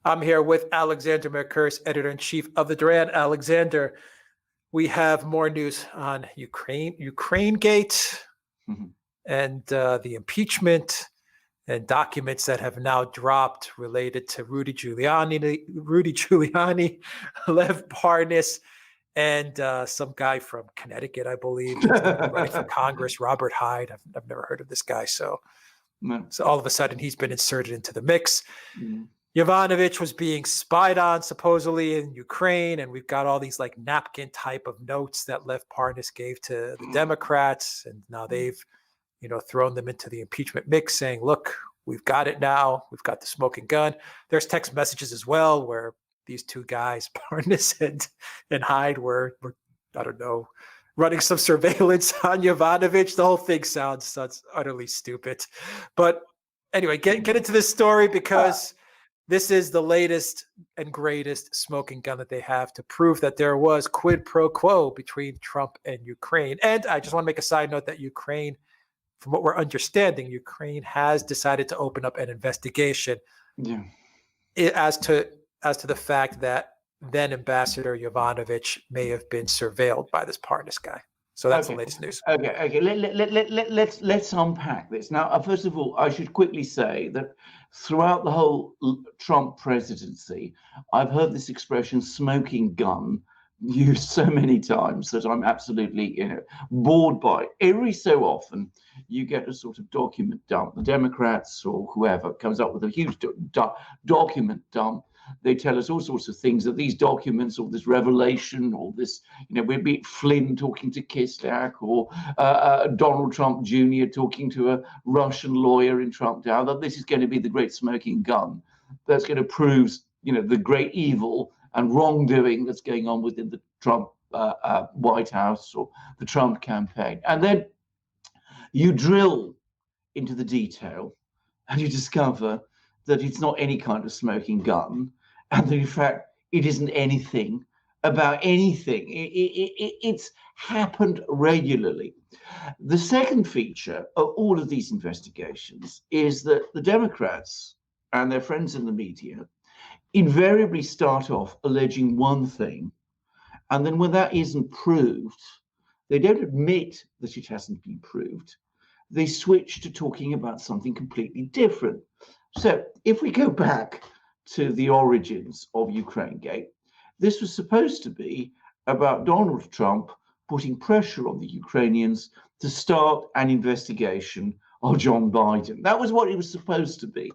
I'm here with Alexander Mercurs, editor-in-chief of the Duran. Alexander, we have more news on Ukraine Gate, and the impeachment and documents that have now dropped related to Rudy Giuliani, Lev Parnas, and some guy from Connecticut, I believe, running for Congress, Robert Hyde. I've never heard of this guy. So all of a sudden he's been inserted into the mix. Yovanovitch was being spied on supposedly in Ukraine, and we've got all these like napkin type of notes that Lev Parnas gave to the Democrats, and now they've thrown them into the impeachment mix, saying, look, we've got it now. We've got the smoking gun. There's text messages as well where these two guys, Parnas and Hyde, were I don't know, running some surveillance on Yovanovitch. The whole thing sounds utterly stupid. But anyway, get into this story, because this is the latest and greatest smoking gun that they have to prove that there was quid pro quo between Trump and Ukraine. And I just want to make a side note that Ukraine, from what we're understanding, Ukraine has decided to open up an investigation as to the fact that then Ambassador Yovanovitch may have been surveilled by this Parnas guy. So that's the latest news. Okay. Let's unpack this. Now, first of all, I should quickly say that throughout the whole Trump presidency, I've heard this expression "smoking gun" used so many times that I'm absolutely bored by it. Every so often, you get a sort of document dump. The Democrats or whoever comes up with a huge document dump. They tell us all sorts of things, that these documents or this revelation or this, we'd be Flynn talking to Kislyak, or Donald Trump Jr. talking to a Russian lawyer in Trump Tower, that this is going to be the great smoking gun that's going to prove, the great evil and wrongdoing that's going on within the Trump White House or the Trump campaign. And then you drill into the detail and you discover that it's not any kind of smoking gun, and that in fact it isn't anything about anything. It's happened regularly. The second feature of all of these investigations is that the Democrats and their friends in the media invariably start off alleging one thing, and then when that isn't proved, they don't admit that it hasn't been proved. They switch to talking about something completely different. So if we go back to the origins of Ukraine Gate, this was supposed to be about Donald Trump putting pressure on the Ukrainians to start an investigation of John Biden. That was what it was supposed to be.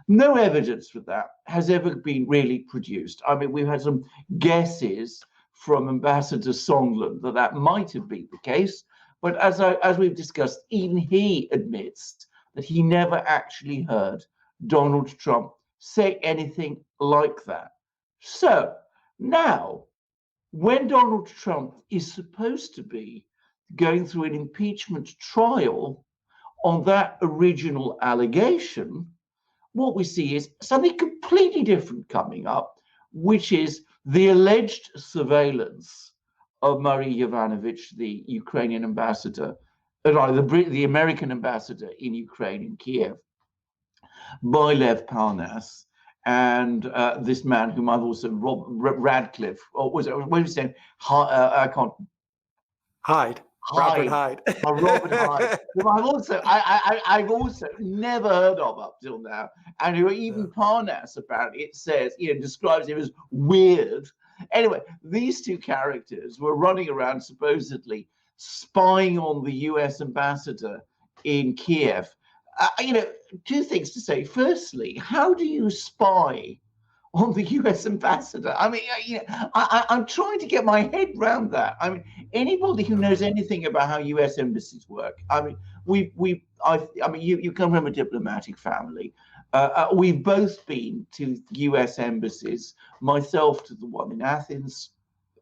No evidence for that has ever been really produced. I mean, we've had some guesses from Ambassador Sondland that might have been the case, but as we've discussed, even he admits that he never actually heard Donald Trump say anything like that. So now, when Donald Trump is supposed to be going through an impeachment trial on that original allegation, what we see is something completely different coming up, which is the alleged surveillance of Marie Yovanovitch, the Ukrainian ambassador, the American ambassador in Ukraine, in Kiev, by Lev Parnas and this man whom I've also, Radcliffe, or was it, what was his name? I can't. Hyde. Robert Hyde. Robert Hyde, whom I've also never heard of up till now, and who even Parnas apparently, it says, describes him as weird. Anyway, these two characters were running around supposedly spying on the U.S. ambassador in Kiev. Two things to say. Firstly, how do you spy on the U.S. ambassador? I mean, I'm trying to get my head around that. I mean, anybody who knows anything about how U.S. embassies work, I mean, you come from a diplomatic family. We've both been to U.S. embassies. Myself to the one in Athens.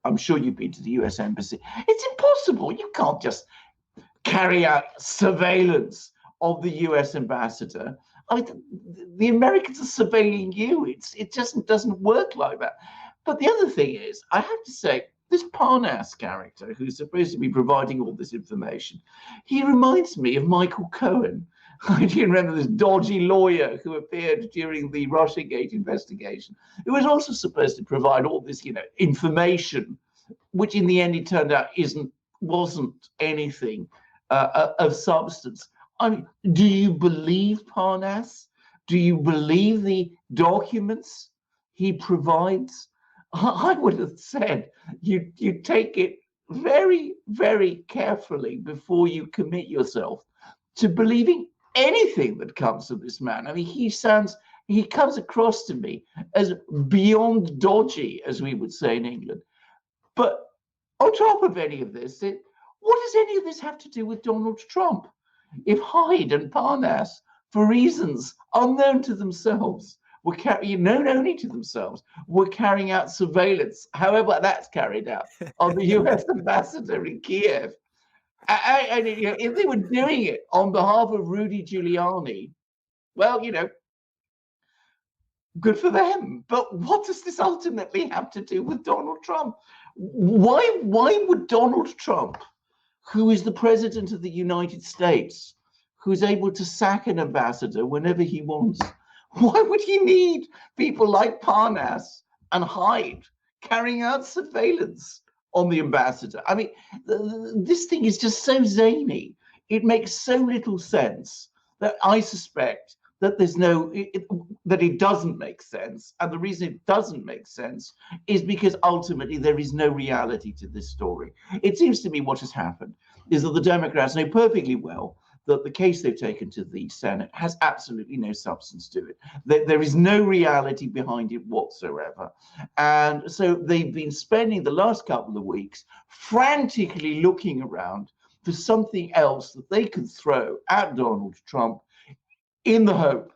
I'm sure you've been to the U.S. embassy. It's impossible. You can't just carry out surveillance of the U.S. ambassador. I mean, the Americans are surveilling you. It just doesn't work like that. But the other thing is, I have to say, this Parnas character, who's supposed to be providing all this information, he reminds me of Michael Cohen. I do remember this dodgy lawyer who appeared during the Russiagate investigation, who was also supposed to provide all this, information, which in the end it turned out wasn't anything of substance. I mean, do you believe Parnas? Do you believe the documents he provides? I would have said you take it very, very carefully before you commit yourself to believing anything that comes from this man. I mean, he comes across to me as beyond dodgy, as we would say in England. But on top of any of this, what does any of this have to do with Donald Trump? If Hyde and Parnas, for reasons unknown to themselves, known only to themselves, were carrying out surveillance, however that's carried out, on the US ambassador in Kiev. And if they were doing it on behalf of Rudy Giuliani, well, good for them. But what does this ultimately have to do with Donald Trump? Why would Donald Trump, who is the president of the United States, who's able to sack an ambassador whenever he wants, why would he need people like Parnas and Hyde carrying out surveillance on the ambassador? I mean, this thing is just so zany. It makes so little sense that I suspect that that it doesn't make sense. And the reason it doesn't make sense is because ultimately there is no reality to this story. It seems to me what has happened is that the Democrats know perfectly well that the case they've taken to the Senate has absolutely no substance to it. There is no reality behind it whatsoever. And so they've been spending the last couple of weeks frantically looking around for something else that they can throw at Donald Trump in the hope,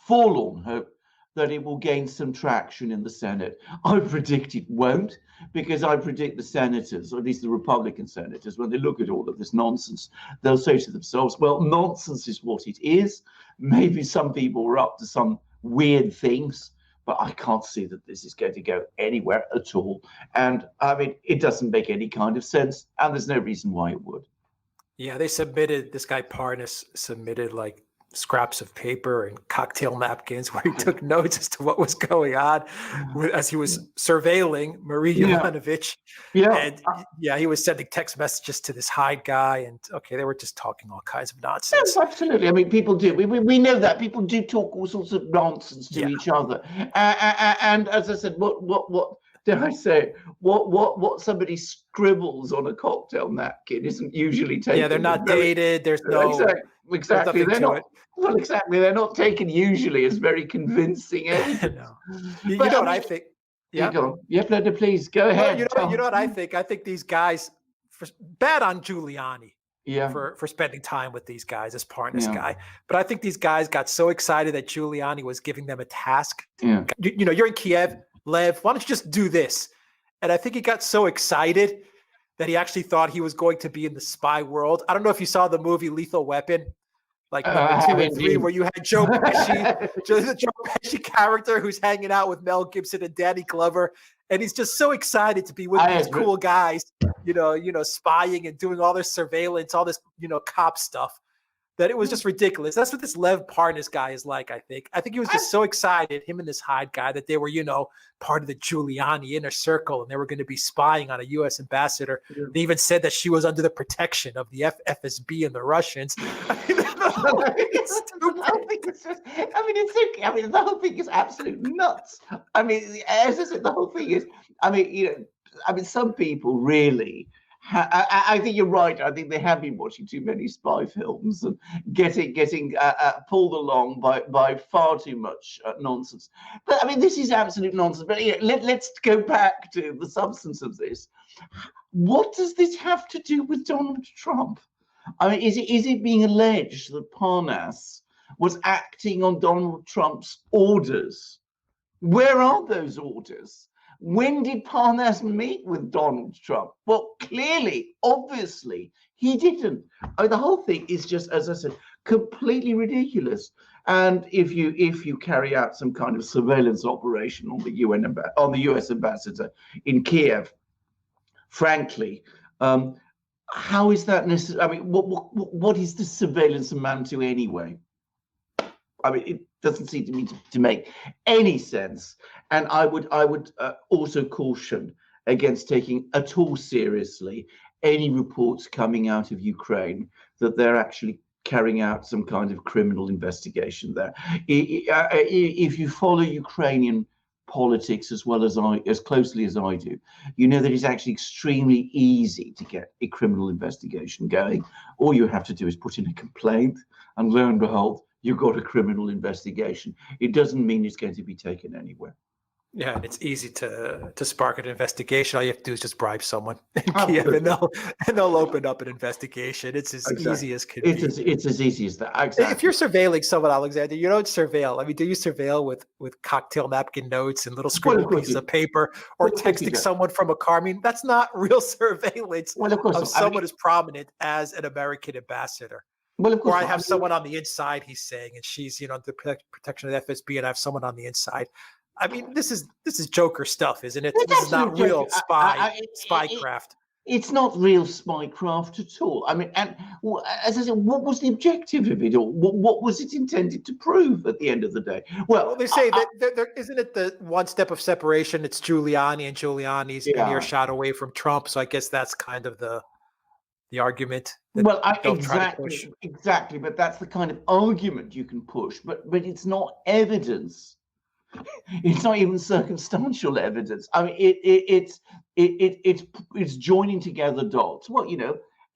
forlorn hope, that it will gain some traction in the Senate. I predict it won't, because I predict the senators, or at least the Republican senators, when they look at all of this nonsense, they'll say to themselves, well, nonsense is what it is. Maybe some people were up to some weird things, but I can't see that this is going to go anywhere at all. And I mean, it doesn't make any kind of sense, and there's no reason why it would. Yeah, this guy Parnas submitted like scraps of paper and cocktail napkins where he took notes as to what was going on as he was surveilling Marie Yovanovitch. Yeah. And he was sending text messages to this Hyde guy. And they were just talking all kinds of nonsense. Yes, absolutely. I mean, people do. We know that. People do talk all sorts of nonsense to each other. And as I said, what dare I say? What somebody scribbles on a cocktail napkin isn't usually taken. Yeah, they're not dated. There's no exactly. They're not. Well, exactly. They're not taken usually as very convincing evidence. No. You know what I think? Yeah. Please go ahead. Well, you know what I think? I think these guys, bad on Giuliani. Yeah. For spending time with these guys, this Parnas guy. But I think these guys got so excited that Giuliani was giving them a task. Yeah. You're in Kiev, Lev, why don't you just do this? And I think he got so excited that he actually thought he was going to be in the spy world. I don't know if you saw the movie Lethal Weapon, like number 2 and 3, where you had Joe Pesci, the Joe Pesci character who's hanging out with Mel Gibson and Danny Glover. And he's just so excited to be with these cool guys, spying and doing all this surveillance, all this, cop stuff, that it was just ridiculous. That's what this Lev Parnas guy is like, I think. I think he was just so excited, him and this Hyde guy, that they were, part of the Giuliani inner circle, and they were going to be spying on a U.S. ambassador. Yeah. They even said that she was under the protection of the FSB and the Russians. It's stupid. The whole thing is absolute nuts. I mean, as I said, the whole thing is, some people really, I think you're right. I think they have been watching too many spy films and getting pulled along by far too much nonsense. But this is absolute nonsense. But let's go back to the substance of this. What does this have to do with Donald Trump? Is it being alleged that Parnas was acting on Donald Trump's orders? Where are those orders? When did Parnas meet with Donald Trump? Well, clearly, obviously, he didn't. The whole thing is just, as I said, completely ridiculous. And if you carry out some kind of surveillance operation on the US ambassador in Kiev, frankly, how is that necessary? I mean, what is the surveillance amount to anyway? I mean, it doesn't seem to me to make any sense. And I would also caution against taking at all seriously any reports coming out of Ukraine that they're actually carrying out some kind of criminal investigation there. If you follow Ukrainian politics as well as as closely as I do, you know that it's actually extremely easy to get a criminal investigation going. All you have to do is put in a complaint, and lo and behold, you've got a criminal investigation. It doesn't mean it's going to be taken anywhere. Yeah, and it's easy to spark an investigation. All you have to do is just bribe someone in Kiev, and they'll open up an investigation. It's as easy as can be. It's as easy as that. Exactly. If you're surveilling someone, Alexander, you don't surveil. I mean, do you surveil with cocktail napkin notes and little scribbled pieces of paper, or texting someone from a car? I mean, that's not real surveillance of someone as prominent as an American ambassador. Well, of course. Or I have someone on the inside, he's saying, and she's, the protection of the FSB, and I have someone on the inside. I mean, this is Joker stuff, isn't it? This is not real spycraft. It's not real spycraft at all. I mean, and as I said, what was the objective of it all? What was it intended to prove at the end of the day? Well, they say that there isn't it the one step of separation. It's Giuliani, and Giuliani's an earshot away from Trump. So I guess that's kind of the argument. Well, exactly. But that's the kind of argument you can push. But it's not evidence. It's not even circumstantial evidence. I mean, it's joining together dots. Well,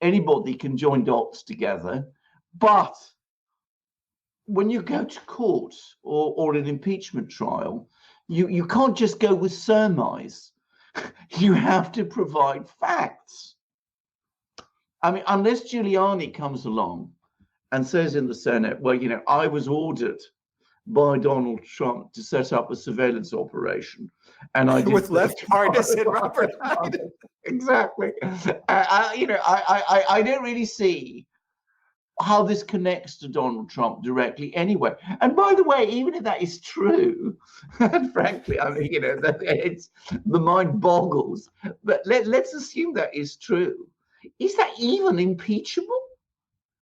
anybody can join dots together, but when you go to court or an impeachment trial, you can't just go with surmise. You have to provide facts. I mean, unless Giuliani comes along and says in the Senate, well, I was ordered by Donald Trump to set up a surveillance operation, and I did with left Parnas and Robert Hyde. Exactly. I don't really see how this connects to Donald Trump directly anyway. And by the way, even if that is true, and frankly, I mean, it's the mind boggles. But let's assume that is true. Is that even impeachable?